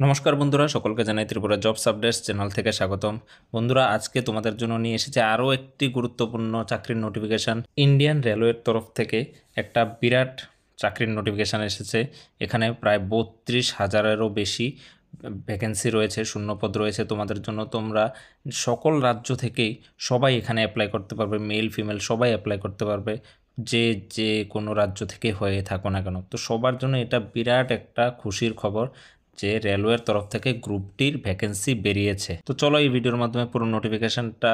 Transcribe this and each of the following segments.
নমস্কার বন্ধুরা, সকলকে জানাই ত্রিপুরা জবস আপডেটস চ্যানেল থেকে স্বাগতম। বন্ধুরা, আজকে তোমাদের জন্য নিয়ে এসেছে আরও একটি গুরুত্বপূর্ণ চাকরির নোটিফিকেশান। ইন্ডিয়ান রেলওয়ের তরফ থেকে একটা বিরাট চাকরির নোটিফিকেশান এসেছে। এখানে প্রায় 32,000-এরও বেশি ভ্যাকেন্সি রয়েছে, শূন্যপদ রয়েছে তোমাদের জন্য। তোমরা সকল রাজ্য থেকেই সবাই এখানে অ্যাপ্লাই করতে পারবে, মেল ফিমেল সবাই অ্যাপ্লাই করতে পারবে, যে যে কোনো রাজ্য থেকে হয়ে থাকো না কেন। তো সবার জন্য এটা বিরাট একটা খুশির খবর যে রেলওয়ের তরফ থেকে গ্রুপ ডির ভ্যাকেন্সি বেরিয়েছে। তো চলো এই ভিডিওর মাধ্যমে পুরো নোটিফিকেশনটা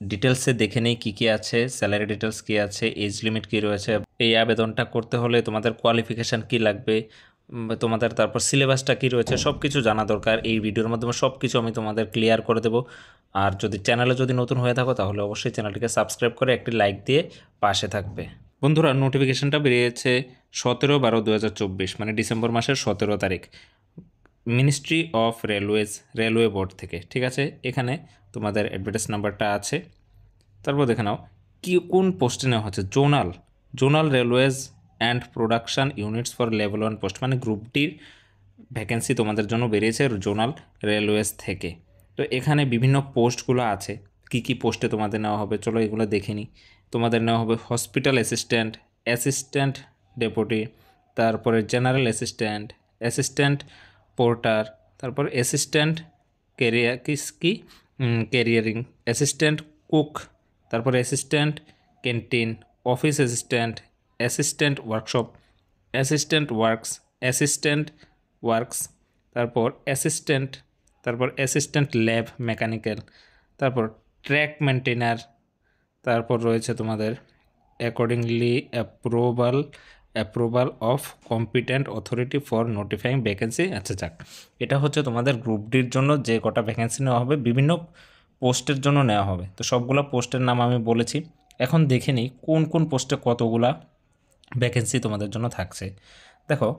ডিটেলসে দেখে নেই কী কী আছে, স্যালারি ডিটেলস কী আছে, এজ লিমিট কী রয়েছে, এই আবেদনটা করতে হলে তোমাদের কোয়ালিফিকেশান কী লাগবে, তোমাদের তারপর সিলেবাসটা কী রয়েছে, সব কিছু জানা দরকার। এই ভিডিওর মাধ্যমে সব কিছু আমি তোমাদের ক্লিয়ার করে দেবো। আর যদি চ্যানেলে নতুন হয়ে থাকো তাহলে অবশ্যই চ্যানেলটিকে সাবস্ক্রাইব করে একটি লাইক দিয়ে পাশে থাকবে। বন্ধুরা, নোটিফিকেশানটা বেরিয়েছে 17/12/2024, মানে ডিসেম্বর মাসের 17 তারিখ, মিনিস্ট্রি অফ রেলওয়ে বোর্ড থেকে। ঠিক আছে, এখানে তোমাদের অ্যাডভার্টাইজ নাম্বারটা আছে। তারপর দেখে নাও কি কোন পোস্টে নেওয়া হচ্ছে। Zonal railways and production units for level 1 post, মানে গ্রুপ ডির ভ্যাকেন্সি তোমাদের জন্য বেরিয়েছে জোনাল রেলওয়েজ থেকে। তো এখানে বিভিন্ন পোস্টগুলো আছে, কি কি পোস্টে তোমাদের নেওয়া হবে চলো এগুলো দেখে নিই। তোমাদের নেওয়া হবে হসপিটাল অ্যাসিস্ট্যান্ট ডেপুটি, তারপরে জেনারেল অ্যাসিস্ট্যান্ট পোর্টার, তারপর অ্যাসিস্ট্যান্ট ক্যারিয়ারিং, অ্যাসিস্ট্যান্ট কুক, তারপর assistant canteen, office assistant workshop, assistant works, তারপর অ্যাসিস্ট্যান্ট ল্যাব মেকানিক্যাল, তারপর ট্র্যাক মেনটেনার, তারপর রয়েছে তোমাদের accordingly approval of competent authority for notifying vacancy. আচ্ছা যাক, এটা হচ্ছে তোমাদের গ্রুপ ডির জন্য যে কটা ভ্যাকেন্সি নেওয়া হবে, বিভিন্ন পোস্টের জন্য নেওয়া হবে। তো সবগুলো পোস্টের নাম আমি বলেছি। এখন দেখে নিই কোন কোন পোস্টে কতগুলা ভ্যাকেন্সি তোমাদের জন্য থাকছে। দেখো,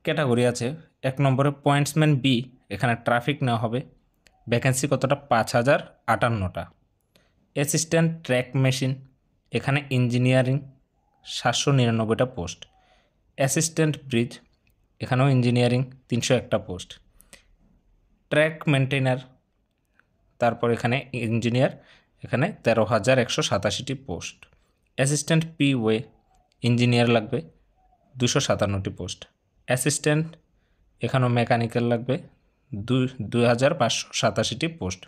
ক্যাটাগরি আছে। 1 নম্বরে পয়েন্টসম্যান বি, এখানে ট্রাফিক নেওয়া হবে, ভ্যাকেন্সি কতটা? 5,058টা। অ্যাসিস্ট্যান্ট ট্র্যাক মেশিন, এখানে ইঞ্জিনিয়ারিং 799টা পোস্ট। অ্যাসিস্ট্যান্ট ব্রিজ, এখানেও ইঞ্জিনিয়ারিং 301টা পোস্ট। ট্র্যাক মেনটেনার, তারপর এখানে ইঞ্জিনিয়ার, এখানে 13,187টি post. Assistant P way, engineer লাগবে 257টি পোস্ট। অ্যাসিস্ট্যান্ট, এখানেও মেকানিক্যাল লাগবে 2,587টি পোস্ট।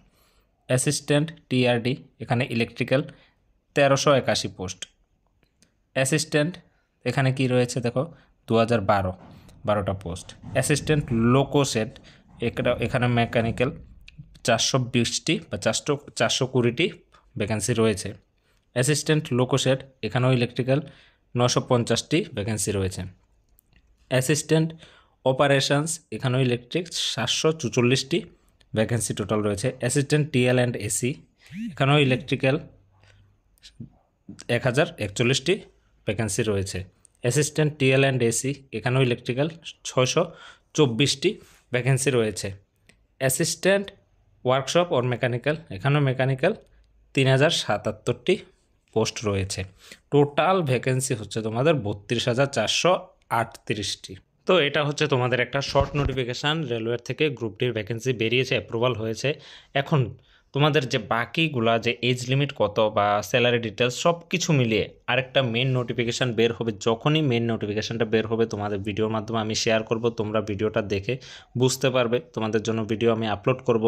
অ্যাসিস্ট্যান্ট টিআরডি, এখানে ইলেকট্রিক্যাল 1381 পোস্ট। অ্যাসিস্ট্যান্ট, এখানে কি রয়েছে দেখো, 2012টা পোস্ট। অ্যাসিস্ট্যান্ট লোকোশেড, এখানে মেকানিক্যাল 420টি বা 420টি ভ্যাকেন্সি রয়েছে। অ্যাসিস্ট্যান্ট লোকোশেড, এখানেও ইলেকট্রিক্যাল 950টি ভ্যাকেন্সি রয়েছে। অ্যাসিস্ট্যান্ট অপারেশনস, এখানেও ইলেকট্রিক 744টি ভ্যাকেন্সি টোটাল রয়েছে। অ্যাসিস্ট্যান্ট টিএল অ্যান্ড এসি, এখানেও ইলেকট্রিক্যাল 1041টি ভ্যাকেন্সি রয়েছে। অ্যাসিস্ট্যান্ট টিএল অ্যান্ড এসি, এখানেও ইলেকট্রিক্যাল 624টি ভ্যাকেন্সি রয়েছে। অ্যাসিস্ট্যান্ট ওয়ার্কশপ অর মেকানিক্যাল, এখানেও মেকানিক্যাল 3,077টি পোস্ট রয়েছে। টোটাল ভ্যাকেন্সি হচ্ছে তোমাদের 32,438টি। তো এটা হচ্ছে তোমাদের একটা শর্ট নোটিফিকেশান, রেলওয়ের থেকে গ্রুপ ডির ভ্যাকেন্সি বেরিয়েছে, অ্যাপ্রুভাল হয়েছে। এখন তোমাদের যে বাকিগুলা, যে এজ লিমিট কত বা স্যালারি ডিটেলস সব কিছু মিলিয়ে আরেকটা মেন নোটিফিকেশান বের হবে। যখনই মেন নোটিফিকেশানটা বের হবে তোমাদের ভিডিওর মাধ্যমে আমি শেয়ার করব, তোমরা ভিডিওটা দেখে বুঝতে পারবে। তোমাদের জন্য ভিডিও আমি আপলোড করব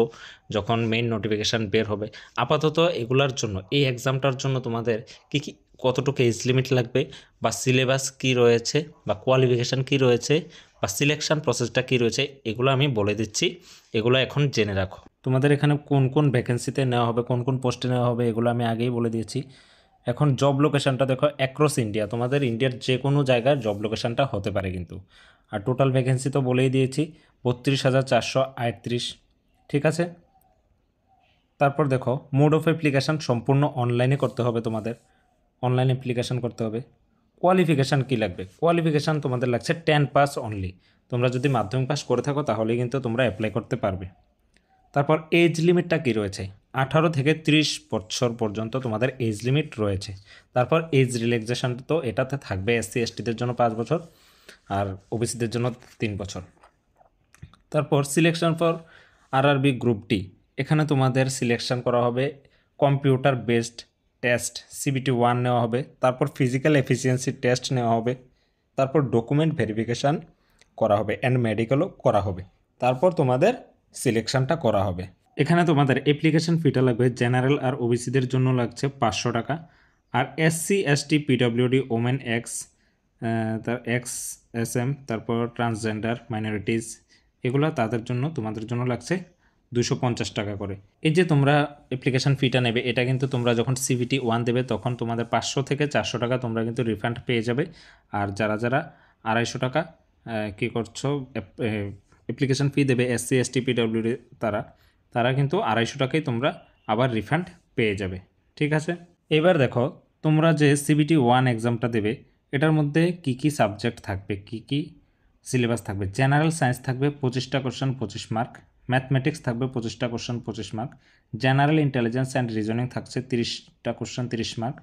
যখন মেন নোটিফিকেশান বের হবে। আপাতত এগুলার জন্য, এই এক্সামটার জন্য তোমাদের কী কতটুকু এজ লিমিট লাগবে বা সিলেবাস কী রয়েছে বা কোয়ালিফিকেশান কী রয়েছে বা সিলেকশান প্রসেসটা কী রয়েছে, এগুলো আমি বলে দিচ্ছি, এগুলো এখন জেনে রাখো। তোমাদের এখানে কোন কোন ভ্যাকেন্সিতে নেওয়া হবে, কোন কোন পোস্টে নেওয়া হবে, এগুলো আমি আগেই বলে দিয়েছি। এখন জব লোকেশানটা দেখো, অ্যাক্রস ইন্ডিয়া, তোমাদের ইন্ডিয়ার যে কোনো জায়গায় জব লোকেশানটা হতে পারে কিন্তু। আর টোটাল ভ্যাকেন্সি তো বলেই দিয়েছি 32,438। ঠিক আছে, তারপর দেখো মোড অফ অ্যাপ্লিকেশান সম্পূর্ণ অনলাইনে করতে হবে, তোমাদের অনলাইন অ্যাপ্লিকেশান করতে হবে। কোয়ালিফিকেশান কী লাগবে? কোয়ালিফিকেশান তোমাদের লাগছে 10 পাস অনলি। তোমরা যদি মাধ্যমিক পাস করে থাকো তাহলেই কিন্তু তোমরা অ্যাপ্লাই করতে পারবে। তারপর এজ লিমিটটা কী রয়েছে? 18 থেকে 30 বছর পর্যন্ত তোমাদের এজ লিমিট রয়েছে। তারপর এজ রিল্যাক্সেশন তো এটাতে থাকবে, এসসি এসটিদের জন্য 5 বছর আর ওবিসিদের জন্য 3 বছর। তারপর selection for RRB group D, এখানে তোমাদের সিলেকশন করা হবে কম্পিউটার বেসড টেস্ট CBT-1 নেওয়া হবে, তারপর ফিজিক্যাল এফিসিয়েন্সি টেস্ট নেওয়া হবে, তারপর ডকুমেন্ট ভেরিফিকেশান করা হবে অ্যান্ড মেডিকেলও করা হবে, তারপর তোমাদের সিলেকশনটা করা হবে। এখানে তোমাদের অ্যাপ্লিকেশন ফিটা লাগবে, জেনারেল আর ওবিসিদের জন্য লাগছে 500 টাকা, আর SC ST PWD women x তার XSM তারপর ট্রান্সজেন্ডার মাইনরিটিস এগুলো তাদের জন্য তোমাদের জন্য লাগছে 250 টাকা করে। এই যে তোমরা অ্যাপ্লিকেশন ফিটা নেবে, এটা কিন্তু তোমরা যখন CBT-1 দেবে তখন তোমাদের 500 থেকে 400 টাকা তোমরা কিন্তু রিফান্ড পেয়ে যাবে। আর যারা 250 টাকা কী করছো অ্যাপ্লিকেশন ফি দেবে SC ST PWD তারা কিন্তু 250 টাকাই তোমরা আবার রিফান্ড পেয়ে যাবে। ঠিক আছে, এবার দেখো তোমরা যে CBT-1 এক্সামটা দেবে এটার মধ্যে কি কি সাবজেক্ট থাকবে, কি কি সিলেবাস থাকবে। জেনারেল সায়েন্স থাকবে 25টা কোশ্চেন 25 মার্ক, ম্যাথমেটিক্স থাকবে 25টা question 25 mark, general intelligence and reasoning থাকছে 30টা question 30 mark,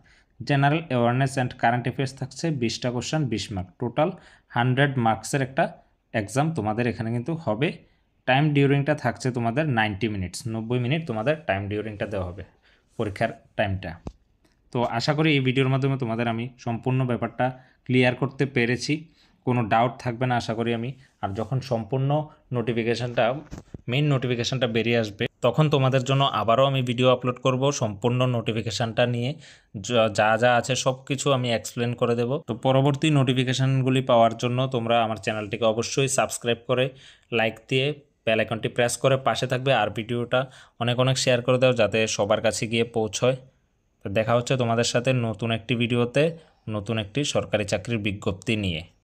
general awareness and current affairs থাকছে 20টা কোশ্চেন 20 মার্ক, টোটাল 100 মার্কসের একটা এক্সাম তোমাদের এখানে কিন্তু হবে। টাইম ডিউরিংটা থাকছে তোমাদের 90 মিনিটস, 90 মিনিট তোমাদের টাইম ডিউরিংটা দেওয়া হবে পরীক্ষার টাইমটা। তো আশা করি এই ভিডিওর মাধ্যমে তোমাদের আমি সম্পূর্ণ ব্যাপারটা ক্লিয়ার করতে পেরেছি, কোনো ডাউট থাকবে না আশা করি আমি। আর যখন সম্পূর্ণ মেইন নোটিফিকেশানটা বেরিয়ে আসবে তখন তোমাদের জন্য আবারও আমি ভিডিও আপলোড করব সম্পূর্ণ নোটিফিকেশানটা নিয়ে, যা যা আছে সব কিছু আমি এক্সপ্লেন করে দেব। তো পরবর্তী নোটিফিকেশানগুলি পাওয়ার জন্য তোমরা আমার চ্যানেলটিকে অবশ্যই সাবস্ক্রাইব করে লাইক দিয়ে বেল আইকনটি প্রেস করে পাশে থাকবে, আর ভিডিওটা অনেক অনেক শেয়ার করে দাও যাতে সবার কাছে গিয়ে পৌঁছয়। দেখা হচ্ছে তোমাদের সাথে নতুন একটি ভিডিওতে নতুন একটি সরকারি চাকরির বিজ্ঞপ্তি নিয়ে।